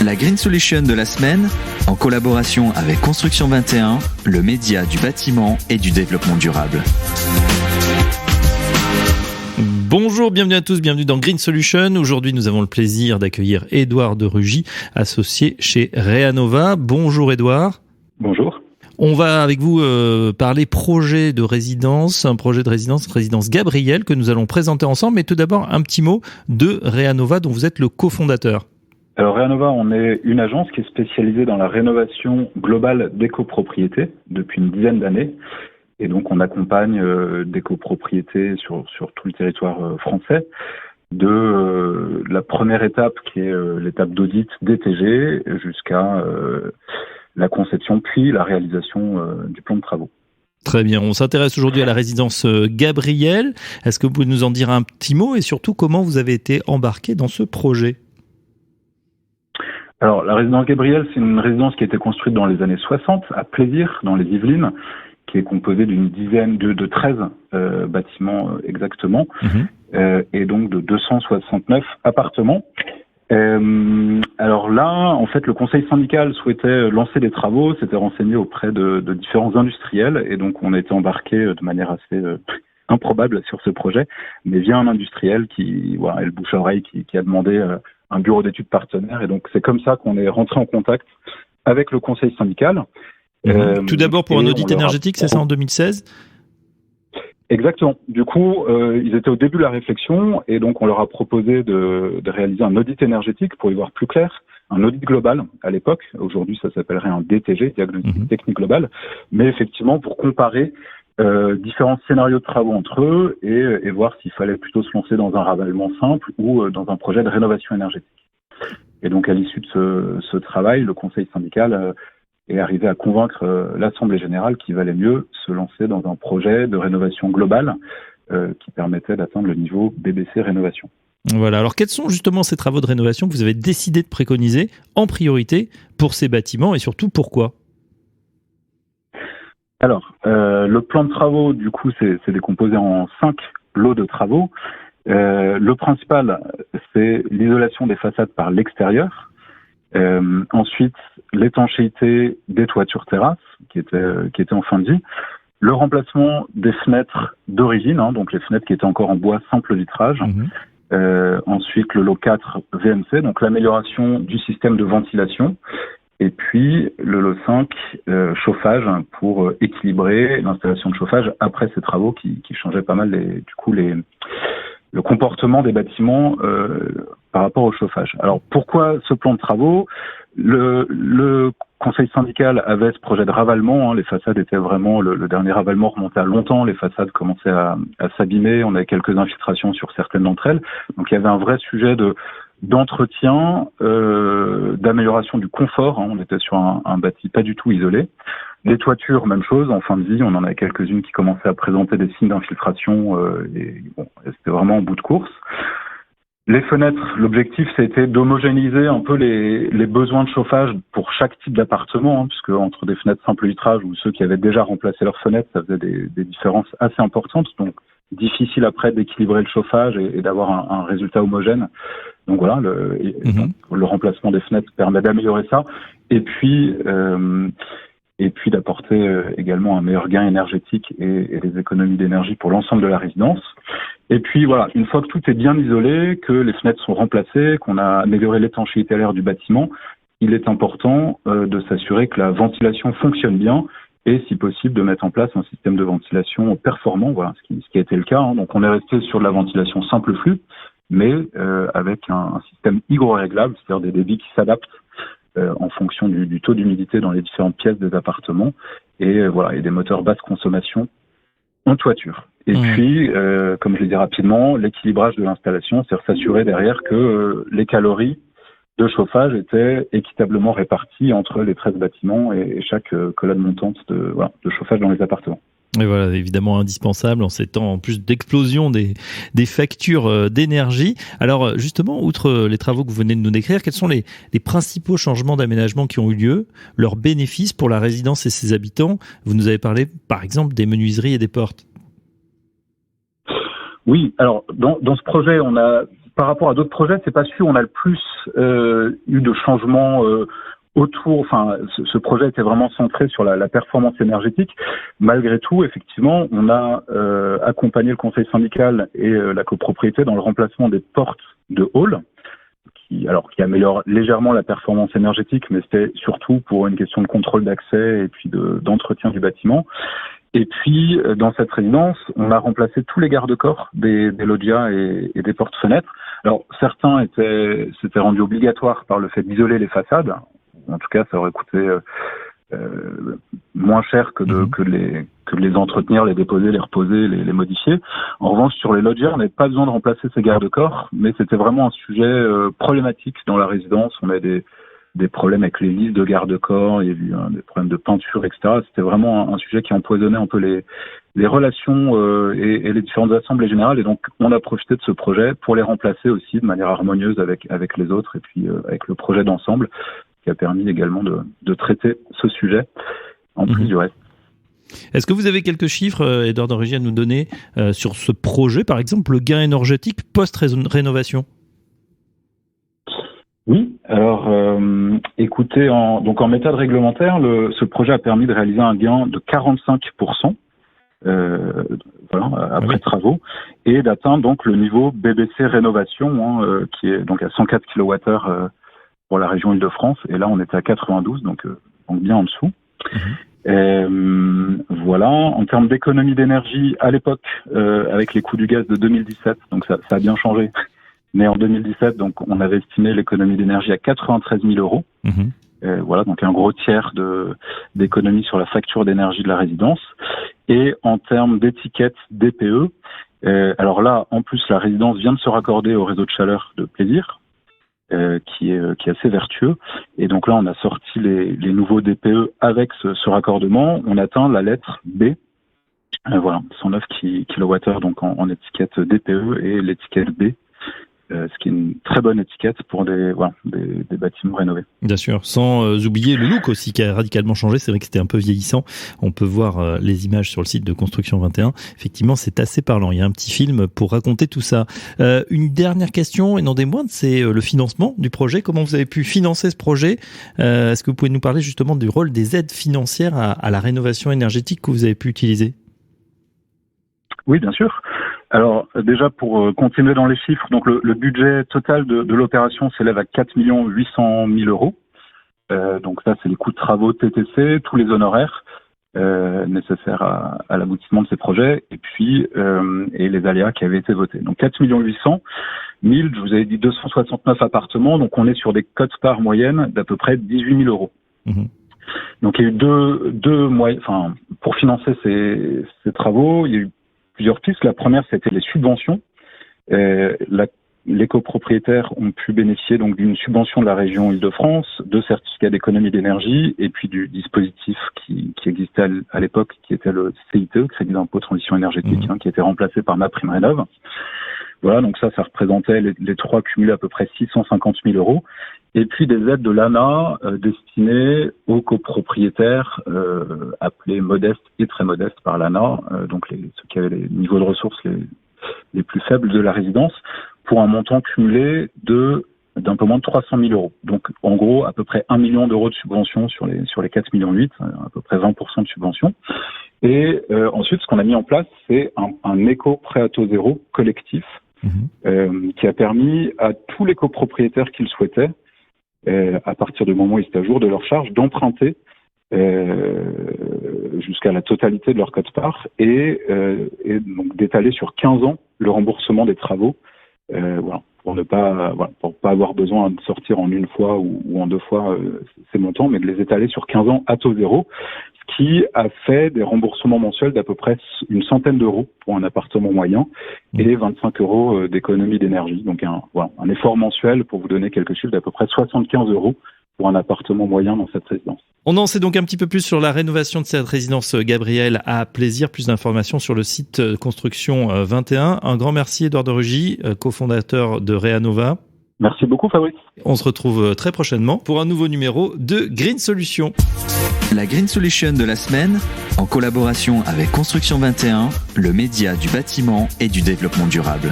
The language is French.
La Green Solution de la semaine, en collaboration avec Construction 21, le média du bâtiment et du développement durable. Bonjour, bienvenue à tous, bienvenue dans Green Solution. Aujourd'hui, nous avons le plaisir d'accueillir Édouard de Rugy, associé chez Reanova. Bonjour Édouard. Bonjour. On va avec vous parler projet de résidence, résidence Gabriel, que nous allons présenter ensemble. Mais tout d'abord, un petit mot de Reanova, dont vous êtes le cofondateur. Alors Reanova, on est une agence qui est spécialisée dans la rénovation globale des copropriétés depuis une dizaine d'années. Et donc on accompagne des copropriétés sur tout le territoire français de la première étape qui est l'étape d'audit DTG jusqu'à la conception puis la réalisation du plan de travaux. Très bien, on s'intéresse aujourd'hui à la résidence Gabriel. Est-ce que vous pouvez nous en dire un petit mot et surtout comment vous avez été embarqué dans ce projet ? Alors la résidence Gabriel, c'est une résidence qui a été construite dans les années 60 à Plaisir, dans les Yvelines, qui est composée d'une dizaine de 13 bâtiments exactement, et donc de 269 appartements. Alors là, en fait, le conseil syndical souhaitait lancer des travaux, s'était renseigné auprès de différents industriels, et donc on a été embarqué de manière assez improbable sur ce projet, mais via un industriel qui, voilà, et le bouche à oreille, qui a demandé un bureau d'études partenaire, et donc c'est comme ça qu'on est rentré en contact avec le conseil syndical. Tout d'abord pour un audit énergétique, c'est ça, en 2016 ? Exactement. Du coup, ils étaient au début de la réflexion et donc on leur a proposé de réaliser un audit énergétique pour y voir plus clair, un audit global à l'époque. Aujourd'hui, ça s'appellerait un DTG, diagnostic technique global, mais effectivement pour comparer différents scénarios de travaux entre eux et voir s'il fallait plutôt se lancer dans un ravalement simple ou dans un projet de rénovation énergétique. Et donc à l'issue de ce travail, le conseil syndical est arrivé à convaincre l'Assemblée générale qu'il valait mieux se lancer dans un projet de rénovation globale qui permettait d'atteindre le niveau BBC rénovation. Voilà, alors quels sont justement ces travaux de rénovation que vous avez décidé de préconiser en priorité pour ces bâtiments et surtout pourquoi ? Alors, le plan de travaux, du coup, c'est décomposé en 5 lots de travaux. Le principal, c'est l'isolation des façades par l'extérieur. Ensuite, l'étanchéité des toitures terrasses, qui était en fin de vie. Le remplacement des fenêtres d'origine, donc les fenêtres qui étaient encore en bois simple vitrage. Ensuite, le lot 4, VMC, donc l'amélioration du système de ventilation. Et puis, le lot 5, chauffage, pour équilibrer l'installation de chauffage après ces travaux qui changeaient pas mal le comportement des bâtiments par rapport au chauffage. Alors, pourquoi ce plan de travaux ? Le conseil syndical avait ce projet de ravalement. Les façades étaient vraiment... Le dernier ravalement remontait à longtemps. Les façades commençaient à s'abîmer. On avait quelques infiltrations sur certaines d'entre elles. Donc, il y avait un vrai sujet d'entretien, d'amélioration du confort. On était sur un bâti pas du tout isolé. Les toitures, même chose, en fin de vie, on en a quelques-unes qui commençaient à présenter des signes d'infiltration c'était vraiment en bout de course. Les fenêtres, l'objectif, c'était d'homogénéiser un peu les besoins de chauffage pour chaque type d'appartement, puisque entre des fenêtres simple vitrage ou ceux qui avaient déjà remplacé leurs fenêtres, ça faisait des différences assez importantes, donc difficile après d'équilibrer le chauffage et d'avoir un résultat homogène. Donc voilà, le remplacement des fenêtres permet d'améliorer ça. Et puis d'apporter également un meilleur gain énergétique et des économies d'énergie pour l'ensemble de la résidence. Et puis voilà, une fois que tout est bien isolé, que les fenêtres sont remplacées, qu'on a amélioré l'étanchéité à l'air du bâtiment, il est important de s'assurer que la ventilation fonctionne bien et si possible de mettre en place un système de ventilation performant, voilà, ce qui a été le cas. Donc on est resté sur de la ventilation simple flux, mais avec un système hygroréglable, c'est-à-dire des débits qui s'adaptent en fonction du taux d'humidité dans les différentes pièces des appartements et des moteurs basse consommation en toiture. Et puis, comme je l'ai dit rapidement, l'équilibrage de l'installation, c'est s'assurer derrière que les calories de chauffage étaient équitablement réparties entre les 13 bâtiments et chaque colonne montante de chauffage dans les appartements. Et voilà, évidemment indispensable en ces temps en plus d'explosion des factures d'énergie. Alors justement, outre les travaux que vous venez de nous décrire, quels sont les principaux changements d'aménagement qui ont eu lieu, leurs bénéfices pour la résidence et ses habitants ? Vous nous avez parlé par exemple des menuiseries et des portes. Oui, alors dans ce projet, on a par rapport à d'autres projets, c'est pas sûr. On a le plus eu de changements autour. Enfin, ce projet était vraiment centré sur la performance énergétique. Malgré tout, effectivement, on a accompagné le conseil syndical et la copropriété dans le remplacement des portes de hall, qui améliore légèrement la performance énergétique, mais c'était surtout pour une question de contrôle d'accès et puis d'entretien du bâtiment. Et puis, dans cette résidence, on a remplacé tous les garde-corps des loggias et des portes-fenêtres. Alors, certains s'étaient rendus obligatoires par le fait d'isoler les façades. En tout cas, ça aurait coûté moins cher que de les entretenir, les déposer, les reposer, les modifier. En revanche, sur les loggias, on n'avait pas besoin de remplacer ces garde-corps, mais c'était vraiment un sujet problématique dans la résidence. On avait des problèmes avec les listes de garde-corps, il y a eu des problèmes de peinture, etc. C'était vraiment un sujet qui empoisonnait un peu les relations et les différentes assemblées générales. Et donc, on a profité de ce projet pour les remplacer aussi de manière harmonieuse avec les autres et puis avec le projet d'ensemble qui a permis également de traiter ce sujet en plus du reste. Est-ce que vous avez quelques chiffres, Edouard de Rugy, à nous donner sur ce projet, par exemple, le gain énergétique post-rénovation ? Oui, alors écoutez, en méthode réglementaire, ce projet a permis de réaliser un gain de 45% après travaux et d'atteindre donc le niveau BBC rénovation qui est donc à 104 kWh pour la région Île-de-France, et là on était à 92, donc bien en dessous. Voilà, en termes d'économie d'énergie, à l'époque, avec les coûts du gaz de 2017, donc ça a bien changé. Mais en 2017, donc, on avait estimé l'économie d'énergie à 93 000 euros. Voilà, donc un gros tiers d'économie sur la facture d'énergie de la résidence. Et en termes d'étiquette DPE, alors là, en plus, la résidence vient de se raccorder au réseau de chaleur de Plaisir, qui est assez vertueux. Et donc là, on a sorti les nouveaux DPE avec ce raccordement. On atteint la lettre B. Voilà, 109 kWh donc en étiquette DPE et l'étiquette B. Ce qui est une très bonne étiquette pour des bâtiments rénovés. Bien sûr, sans oublier le look aussi qui a radicalement changé. C'est vrai que c'était un peu vieillissant. On peut voir les images sur le site de Construction 21. Effectivement, c'est assez parlant. Il y a un petit film pour raconter tout ça. Une dernière question, et non des moindres, c'est le financement du projet. Comment vous avez pu financer ce projet ? Est-ce que vous pouvez nous parler justement du rôle des aides financières à la rénovation énergétique que vous avez pu utiliser ? Oui, bien sûr. Alors déjà pour continuer dans les chiffres, donc le budget total de l'opération s'élève à 4 800 000 euros. Donc ça, c'est les coûts de travaux TTC, tous les honoraires nécessaires à l'aboutissement de ces projets, et puis et les aléas qui avaient été votés. Donc 4 800 000, je vous avais dit 269 appartements, donc on est sur des cotes-parts moyennes d'à peu près 18 000 euros. Donc il y a eu deux moyens, enfin pour financer ces travaux, il y a eu plusieurs pistes. La première, c'était les subventions. Les copropriétaires ont pu bénéficier donc d'une subvention de la région Île-de-France, de certificats d'économie d'énergie, et puis du dispositif qui existait à l'époque, qui était le CITE, Crédit d'impôt transition énergétique, qui était remplacé par MaPrimeRénov'. Voilà, donc ça représentait les trois cumulés à peu près 650 000 euros. Et puis des aides de l'ANA destinées aux copropriétaires appelés modestes et très modestes par l'ANA, donc ceux qui avaient les niveaux de ressources les plus faibles de la résidence, pour un montant cumulé d'un peu moins de 300 000 euros. Donc en gros, à peu près 1 million d'euros de subvention sur les 4 millions 8, à peu près 20% de subvention. Et ensuite, ce qu'on a mis en place, c'est un éco-prêt à taux zéro collectif qui a permis à tous les copropriétaires qui le souhaitaient, à partir du moment où ils étaient à jour de leur charge, d'emprunter jusqu'à la totalité de leur quote-part et donc d'étaler sur 15 ans le remboursement des travaux, pour ne pas pour pas avoir besoin de sortir en une fois ou en deux fois ces montants, mais de les étaler sur 15 ans à taux zéro, ce qui a fait des remboursements mensuels d'à peu près une centaine d'euros pour un appartement moyen et 25 euros d'économie d'énergie. Donc un effort mensuel, pour vous donner quelques chiffres, d'à peu près 75 euros pour un appartement moyen dans cette résidence. On en sait donc un petit peu plus sur la rénovation de cette résidence Gabriel à Plaisir. Plus d'informations sur le site Construction 21. Un grand merci Edouard de Rugy, cofondateur de Réanova. Merci beaucoup Fabrice. On se retrouve très prochainement pour un nouveau numéro de Green Solution. La Green Solution de la semaine, en collaboration avec Construction 21, le média du bâtiment et du développement durable.